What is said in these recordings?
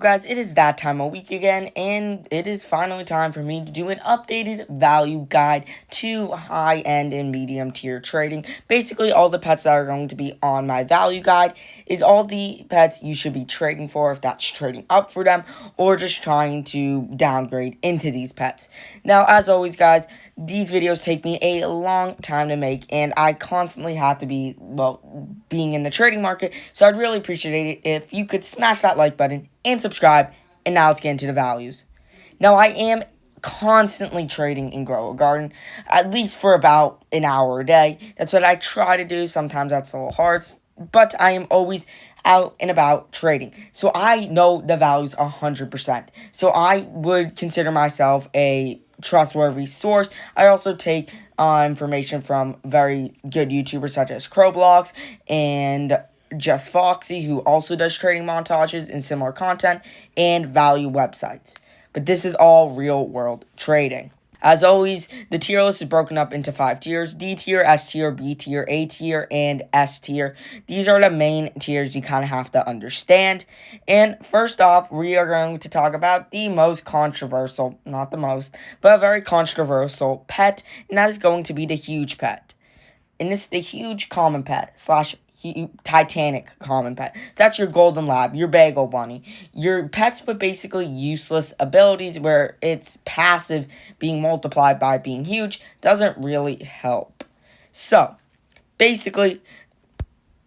Guys, it is that time of week again, and it is finally time for me to do an updated value guide to high-end and medium-tier trading. Basically, all the pets that are going to be on my value guide is all the pets you should be trading for, if that's trading up for them, or just trying to downgrade into these pets. Now, as always, guys, these videos take me a long time to make, and I constantly have to be, being in the trading market, so I'd really appreciate it if you could smash that like button and subscribe. And now let's get into the values. Now, I am constantly trading in Grow a Garden, at least for about an hour a day. That's what I try to do. Sometimes that's a little hard, but I am always out and about trading. So I know the values 100%. So I would consider myself a trustworthy source. I also take information from very good YouTubers such as Crowblocks and Just Foxy, who also does trading montages and similar content, and value websites. But this is all real world trading. As always, the tier list is broken up into 5 tiers: D tier, S tier, B tier, A tier, and S tier. These are the main tiers you kind of have to understand. And first off, we are going to talk about the most controversial, not the most, but a very controversial pet, and that is going to be the huge pet. And this is the huge common pet slash titanic common pet. That's your golden lab, your bagel bunny, your pets with basically useless abilities where it's passive being multiplied by being huge doesn't really help. So, basically,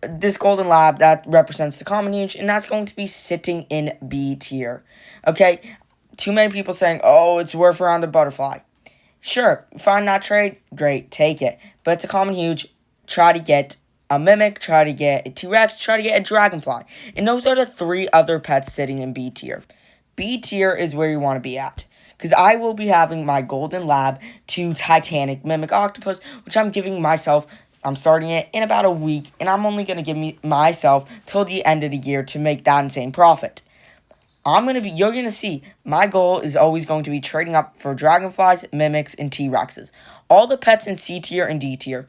this golden lab, that represents the common huge, and that's going to be sitting in B tier. Okay, too many people saying, oh, it's worth around a butterfly. Sure, find that trade, great, take it. But it's a common huge, try to get a mimic, try to get a T-Rex, try to get a dragonfly. And those are the 3 other pets sitting in B tier. B tier is where you want to be at. Because I will be having my golden lab to titanic mimic octopus, which I'm giving myself. I'm starting it in about a week, and I'm only going to give myself till the end of the year to make that insane profit. You're going to see, my goal is always going to be trading up for dragonflies, mimics, and T-Rexes. All the pets in C tier and D tier,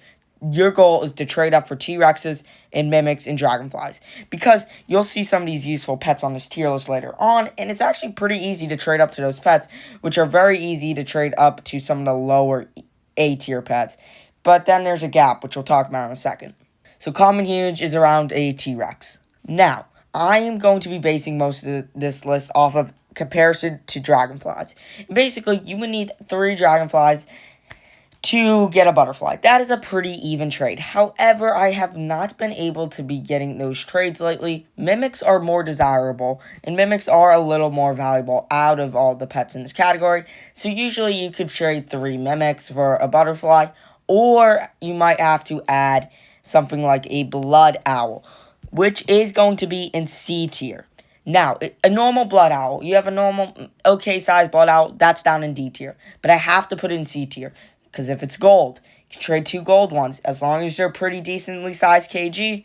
your goal is to trade up for T-Rexes and mimics and dragonflies. Because you'll see some of these useful pets on this tier list later on, and it's actually pretty easy to trade up to those pets, which are very easy to trade up to some of the lower A tier pets. But then there's a gap, which we'll talk about in a second. So common huge is around a T-Rex. Now, I am going to be basing most of this list off of comparison to dragonflies. Basically, you would need 3 dragonflies to get a butterfly. That is a pretty even trade. However, I have not been able to be getting those trades lately. Mimics are more desirable, and mimics are a little more valuable out of all the pets in this category. So usually you could trade 3 mimics for a butterfly, or you might have to add something like a blood owl, which is going to be in C tier. Now, a normal blood owl, you have a normal, okay size blood owl, that's down in D tier. But I have to put it in C tier. Because if it's gold, you can trade 2 gold ones. As long as they're pretty decently sized kg,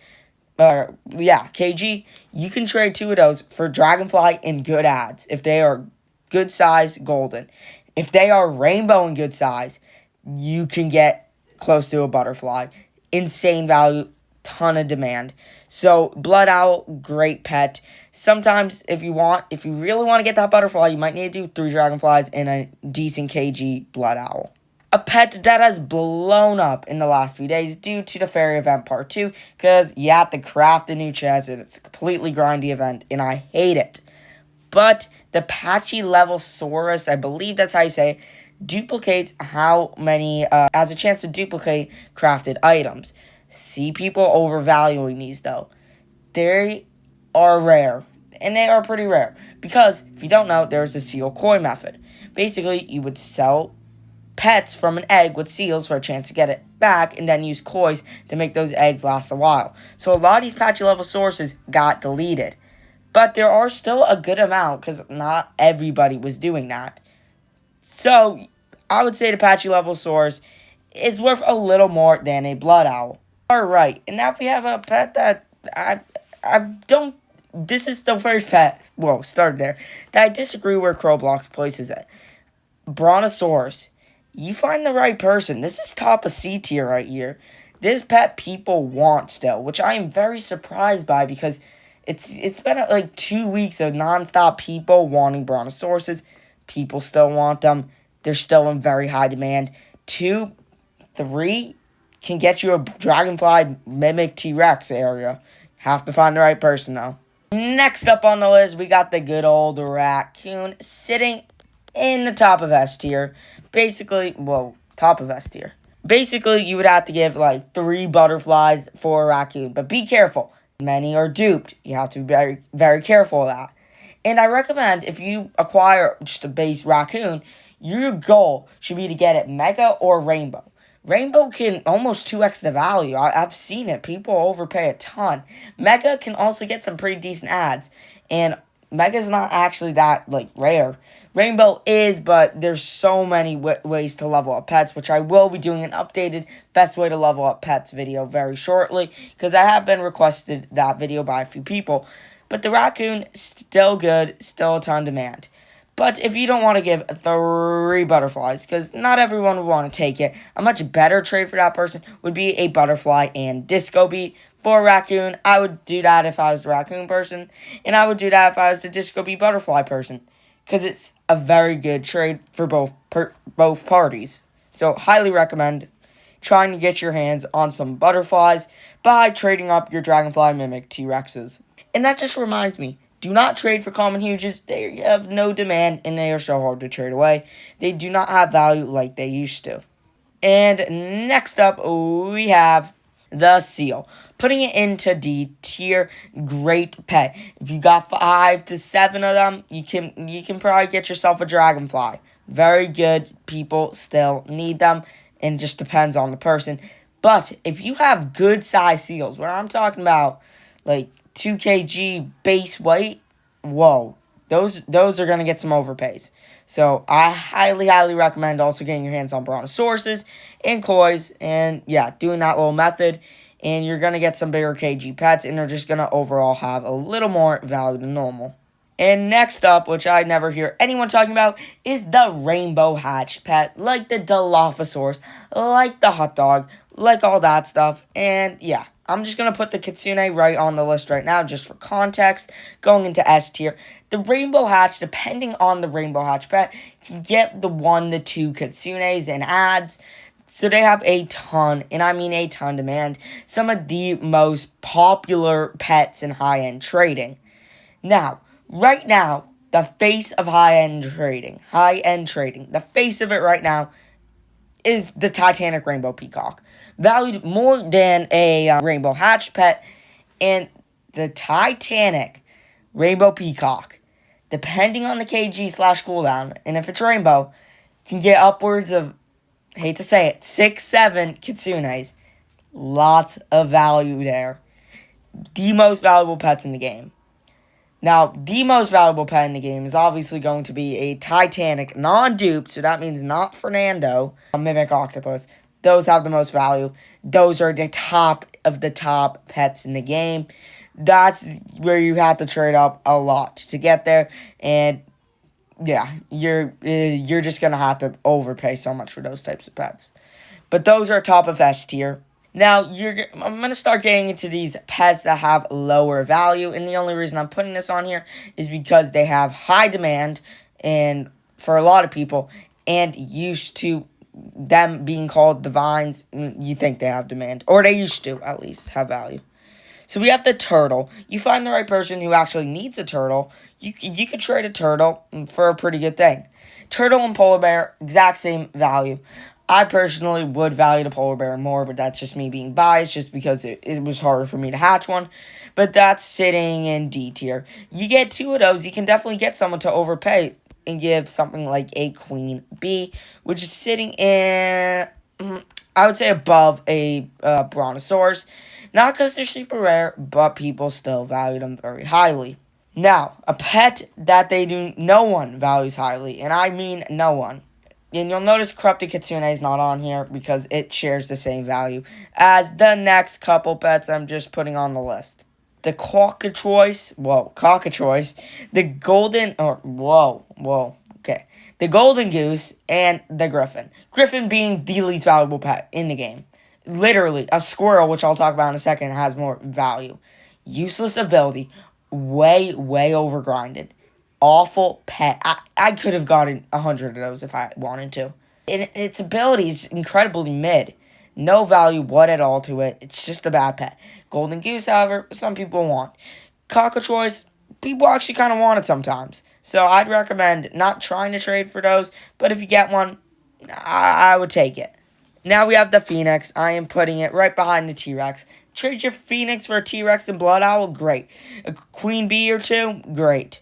you can trade 2 of those for dragonfly and good ads. If they are good size, golden. If they are rainbow and good size, you can get close to a butterfly. Insane value, ton of demand. So, blood owl, great pet. Sometimes, if you really want to get that butterfly, you might need to do 3 dragonflies and a decent kg blood owl. A pet that has blown up in the last few days due to the fairy event part 2, because you have to craft a new chest, and it's a completely grindy event, and I hate it. But the Pachylevosaurus, I believe that's how you say it, duplicates has a chance to duplicate crafted items. See people overvaluing these, though. They are rare, and they are pretty rare, because if you don't know, there's a seal koi method. Basically, you would sell pets from an egg with seals for a chance to get it back, and then use kois to make those eggs last a while. So a lot of these Pachylevosaurus got deleted. But there are still a good amount, because not everybody was doing that. So I would say the Pachylevosaurus is worth a little more than a blood owl. Alright, and now we have a pet that I don't... This is the first pet, started there, that I disagree where Crowblocks places it. Brontosaurus. You find the right person. This is top of C tier right here. This pet people want still, which I am very surprised by, because It's been like 2 weeks of nonstop people wanting brontosauruses. People still want them. They're still in very high demand. 2, 3 can get you a dragonfly mimic T-Rex area. Have to find the right person though. Next up on the list, we got the good old raccoon sitting in the top of S tier. Basically, top of S tier. Basically, you would have to give like 3 butterflies for a raccoon, but be careful. Many are duped. You have to be very, very careful of that. And I recommend if you acquire just a base raccoon, your goal should be to get it Mega or Rainbow. Rainbow can almost 2x the value. I've seen it. People overpay a ton. Mega can also get some pretty decent ads. And Mega's not actually that, like, rare. Rainbow is, but there's so many ways to level up pets, which I will be doing an updated best way to level up pets video very shortly, because I have been requested that video by a few people. But the raccoon, still good, still a ton of demand. But if you don't want to give 3 butterflies, because not everyone would want to take it, a much better trade for that person would be a butterfly and disco bee. For a raccoon, I would do that if I was the raccoon person, and I would do that if I was the disco bee butterfly person, because it's a very good trade for both parties. So highly recommend trying to get your hands on some butterflies by trading up your dragonfly mimic T-Rexes. And that just reminds me, do not trade for common huges. They have no demand, and they are so hard to trade away. They do not have value like they used to. And next up, we have the seal. Putting it into D tier, great pet. If you got 5 to 7 of them, you can probably get yourself a dragonfly. Very good. People still need them, and it just depends on the person. But if you have good size seals, where I'm talking about like 2 kg base weight, whoa, those are going to get some overpays. So I highly, highly recommend also getting your hands on brontosauruses and kois, and yeah, doing that little method, and you're going to get some bigger kg pets, and they're just going to overall have a little more value than normal. And next up, which I never hear anyone talking about, is the rainbow hatched pet, like the Dilophosaurus, like the hot dog, like all that stuff. And yeah, I'm just going to put the kitsune right on the list right now, just for context, going into S tier. The rainbow hatch, depending on the rainbow hatch pet, can get the 1 to 2 kitsunes and ads. So they have a ton, and I mean a ton demand. Some of the most popular pets in high-end trading. Now, right now, the face of high-end trading, the face of it right now is the Titanic rainbow peacock. Valued more than a rainbow hatch pet, and the Titanic rainbow peacock, depending on the kg/cooldown, and if it's rainbow, can get upwards of, hate to say it, 6, 7 kitsunes. Lots of value there. The most valuable pets in the game. Now, the most valuable pet in the game is obviously going to be a Titanic non-dupe, so that means not Fernando, a mimic octopus. Those have the most value. Those are the top of the top pets in the game. That's where you have to trade up a lot to get there, and yeah, you're just gonna have to overpay so much for those types of pets. But those are top of S tier. Now, I'm going to start getting into these pets that have lower value, and the only reason I'm putting this on here is because they have high demand and for a lot of people, and used to them being called divines, you think they have demand, or they used to at least have value. So we have the turtle. You find the right person who actually needs a turtle, you could trade a turtle for a pretty good thing. Turtle and polar bear, exact same value. I personally would value the polar bear more, but that's just me being biased, just because it was harder for me to hatch one. But that's sitting in D tier. You get 2 of those, you can definitely get someone to overpay and give something like a queen bee, which is sitting in, I would say, above a brontosaurus. Not because they're super rare, but people still value them very highly. Now, a pet that no one values highly, and I mean no one. And you'll notice Corrupted Kitsune is not on here because it shares the same value as the next couple pets I'm just putting on the list. The cockatrice, the the golden goose, and the griffin. Griffin being the least valuable pet in the game. Literally, a squirrel, which I'll talk about in a second, has more value. Useless ability, way, way overgrinded. Awful pet. I could have gotten 100 of those if I wanted to. Its ability is incredibly mid. No value what at all to it. It's just a bad pet. Golden Goose, however, some people want. Cockatrice, people actually kind of want it sometimes. So I'd recommend not trying to trade for those, but if you get one, I would take it. Now we have the Phoenix. I am putting it right behind the T-Rex. Trade your Phoenix for a T-Rex and Blood Owl? Great. A Queen Bee or two? Great.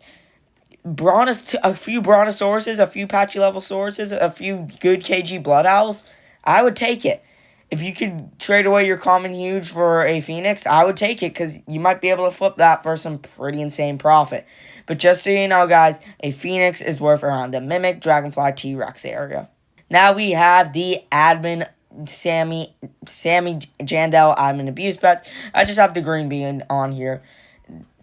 A few Brontosauruses, a few Patchy level Sauruses, a few good KG Blood Owls? I would take it. If you could trade away your common huge for a Phoenix, I would take it because you might be able to flip that for some pretty insane profit. But just so you know, guys, a Phoenix is worth around the Mimic, Dragonfly, T-Rex area. Now we have the admin Sammy Jandel admin abuse bets. I just have the green bean on here.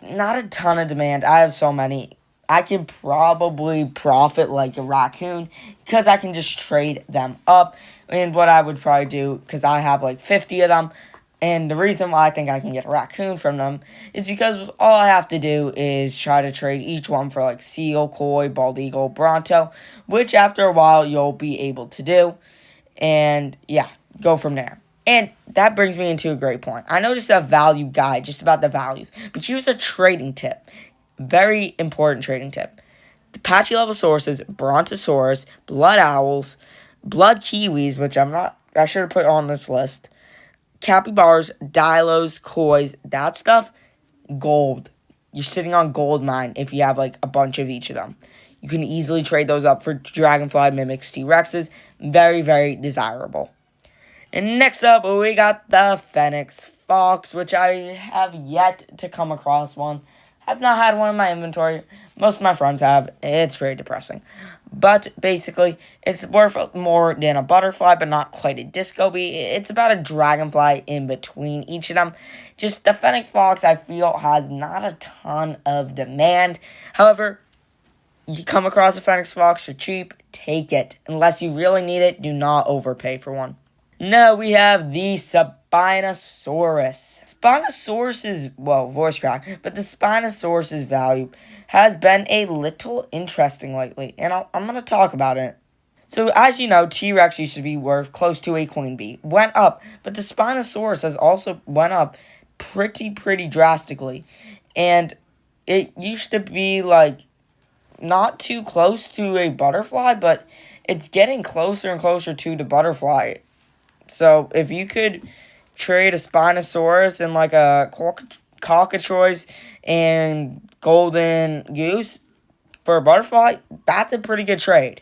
Not a ton of demand. I have so many. I can probably profit like a raccoon because I can just trade them up. And what I would probably do, because I have like 50 of them, and the reason why I think I can get a raccoon from them is because all I have to do is try to trade each one for like seal, koi, bald eagle, bronto, which after a while you'll be able to do. And yeah, go from there. And that brings me into a great point. I noticed a value guide just about the values, but here's a trading tip. Very important trading tip. The Patchy level sources, Brontosaurus, Blood Owls, Blood Kiwis, which I should have put on this list, Capybaras, Dilos, Kois, that stuff, gold. You're sitting on gold mine if you have like a bunch of each of them. You can easily trade those up for Dragonfly, Mimics, T-Rexes. Very, very desirable. And next up, we got the Phoenix Fox, which I have yet to come across one. I've not had one in my inventory. Most of my friends have. It's very depressing. But basically, it's worth more than a butterfly, but not quite a disco bee. It's about a dragonfly in between each of them. Just the Fennec Fox, I feel, has not a ton of demand. However, you come across a Fennec Fox for cheap, take it. Unless you really need it, do not overpay for one. Now we have the Spinosaurus. Spinosaurus's, voice crack, but the Spinosaurus's value has been a little interesting lately, and I'm going to talk about it. So, as you know, T-Rex used to be worth close to a queen bee. Went up, but the Spinosaurus has also went up pretty drastically. And it used to be, like, not too close to a butterfly, but it's getting closer and closer to the butterfly. So, if you could trade a Spinosaurus and, like, a cockatrice and golden goose for a butterfly, that's a pretty good trade.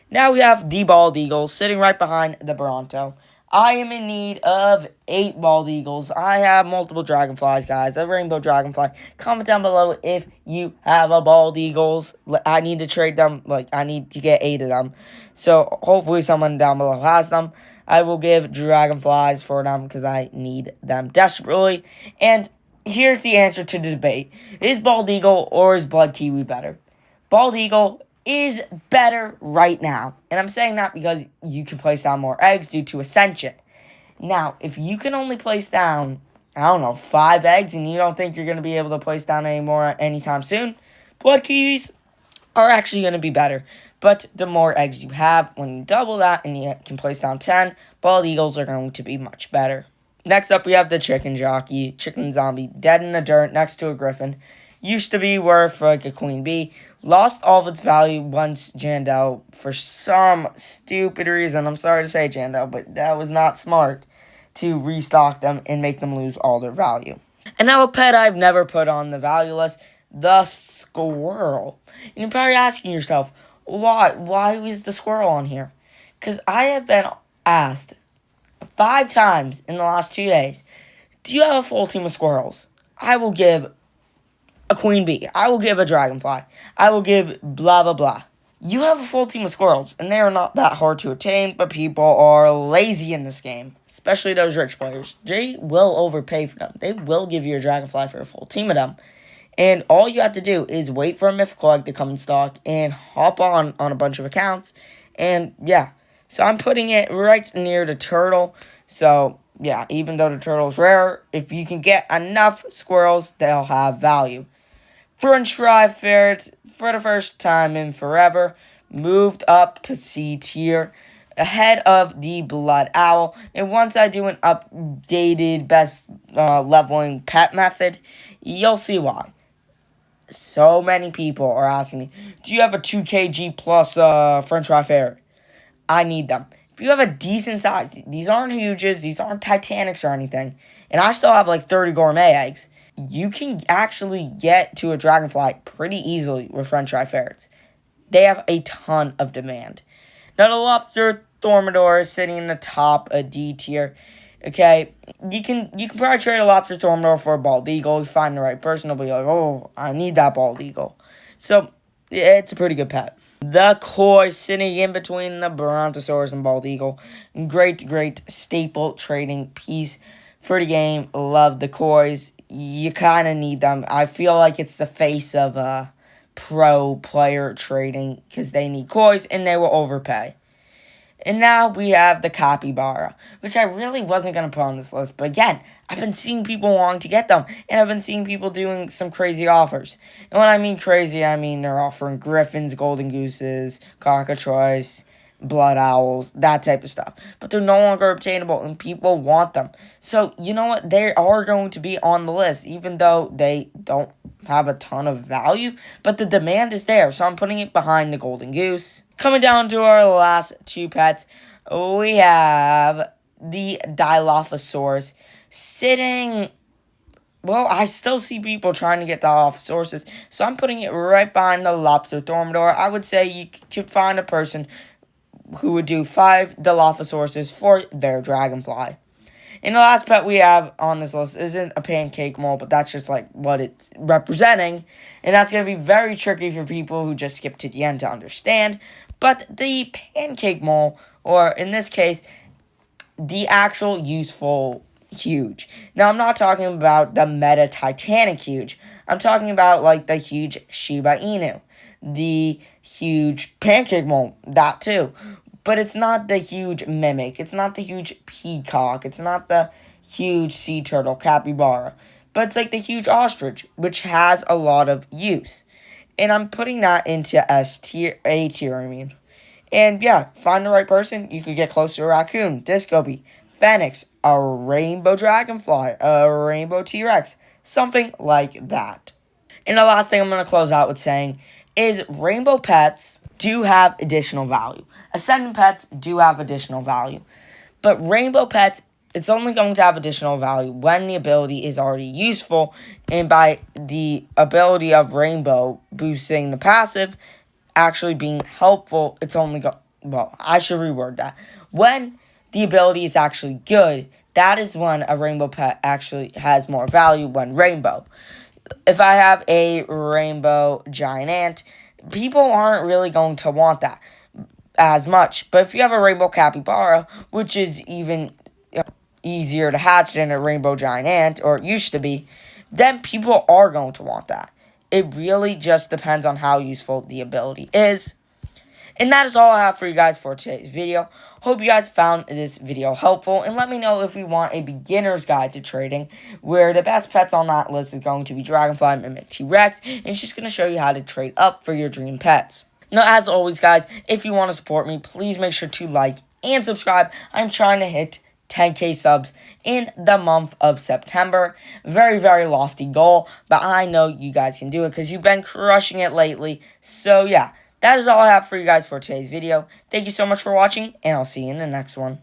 Now we have the bald eagle sitting right behind the Bronto. I am in need of 8 bald eagles. I have multiple dragonflies, guys. A rainbow dragonfly. Comment down below if you have a bald eagles. I need to trade them. I need to get 8 of them. So hopefully someone down below has them. I will give dragonflies for them because I need them desperately. And here's the answer to the debate. Is bald eagle or is blood kiwi better? Bald eagle is better right now. And I'm saying that because you can place down more eggs due to ascension. Now, if you can only place down, 5 eggs and you don't think you're going to be able to place down any more anytime soon, blood kiwis are actually going to be better. But the more eggs you have, when you double that and you can place down 10, bald eagles are going to be much better. Next up, we have the chicken jockey, chicken zombie, dead in the dirt next to a griffin. Used to be worth like a queen bee. Lost all of its value once Jandel, for some stupid reason, I'm sorry to say Jandel, but that was not smart, to restock them and make them lose all their value. And now a pet I've never put on the value list, the squirrel. And you're probably asking yourself, why? Why is the squirrel on here? Because I have been asked 5 times in the last 2 days, do you have a full team of squirrels? I will give a queen bee. I will give a dragonfly. I will give blah, blah, blah. You have a full team of squirrels, and they are not that hard to attain, but people are lazy in this game, especially those rich players. They will overpay for them. They will give you a dragonfly for a full team of them. And all you have to do is wait for a mythical egg to come in stock and hop on a bunch of accounts. And yeah, so I'm putting it right near the turtle. So yeah, even though the turtle's rare, if you can get enough squirrels, they'll have value. French fry ferrets, for the first time in forever, moved up to C tier, ahead of the blood owl. And once I do an updated best leveling pet method, you'll see why. So many people are asking me, do you have a 2 kg plus French fry ferret? I need them. If you have a decent size, these aren't huges, these aren't Titanics or anything, and I still have like 30 gourmet eggs, you can actually get to a dragonfly pretty easily with French fry ferrets. They have a ton of demand. Now, the lobster thermidor is sitting in the top, a D tier. Okay, you can probably trade a lobster thermidor for a bald eagle. You find the right person, they'll be like, oh, I need that bald eagle. So, yeah, it's a pretty good pet. The koi sitting in between the brontosaurus and bald eagle. Great staple trading piece for the game. Love the kois. You kind of need them. I feel like it's the face of pro player trading because they need kois and they will overpay. And now we have the capybara, which I really wasn't going to put on this list. But again, I've been seeing people wanting to get them. And I've been seeing people doing some crazy offers. And when I mean crazy, I mean they're offering griffins, golden gooses, cockatrice, blood owls, that type of stuff. But they're no longer obtainable and people want them. So, you know what? They are going to be on the list, even though they don't have a ton of value. But the demand is there, so I'm putting it behind the golden goose. Coming down to our last two pets, we have the Dilophosaurus sitting. Well, I still see people trying to get Dilophosaurus, so I'm putting it right behind the lobster thermidor. I would say you could find a person who would do 5 Dilophosaurus for their dragonfly. And the last pet we have on this list isn't a pancake mole, but that's just like what it's representing. And that's going to be very tricky for people who just skip to the end to understand. But the pancake mole, or in this case, the actual useful huge. Now, I'm not talking about the meta titanic huge. I'm talking about like the huge Shiba Inu. The huge pancake mole, that too. But it's not the huge mimic. It's not the huge peacock. It's not the huge sea turtle, capybara. But it's like the huge ostrich, which has a lot of use. And I'm putting that into S tier, A tier, I mean. And yeah, find the right person. You could get close to a raccoon, disco bee, phoenix, a rainbow dragonfly, a rainbow T-Rex, something like that. And the last thing I'm going to close out with saying is rainbow pets do have additional value. Ascendant pets do have additional value. But rainbow pets, it's only going to have additional value when the ability is already useful. And by the ability of rainbow boosting the passive actually being helpful, it's only well, I should reword that. When the ability is actually good, that is when a rainbow pet actually has more value when rainbow. If I have a rainbow giant ant, people aren't really going to want that as much. But if you have a rainbow capybara, which is even easier to hatch than a rainbow giant ant, or it used to be, then people are going to want that. It really just depends on how useful the ability is. And that is all I have for you guys for today's video. Hope you guys found this video helpful. And let me know if we want a beginner's guide to trading, where the best pets on that list is going to be Dragonfly, Mimic, T-Rex. And it's just going to show you how to trade up for your dream pets. Now, as always, guys, if you want to support me, please make sure to like and subscribe. I'm trying to hit 10K subs in the month of September. Very lofty goal, but I know you guys can do it because you've been crushing it lately. So yeah, that is all I have for you guys for today's video. Thank you so much for watching, and I'll see you in the next one.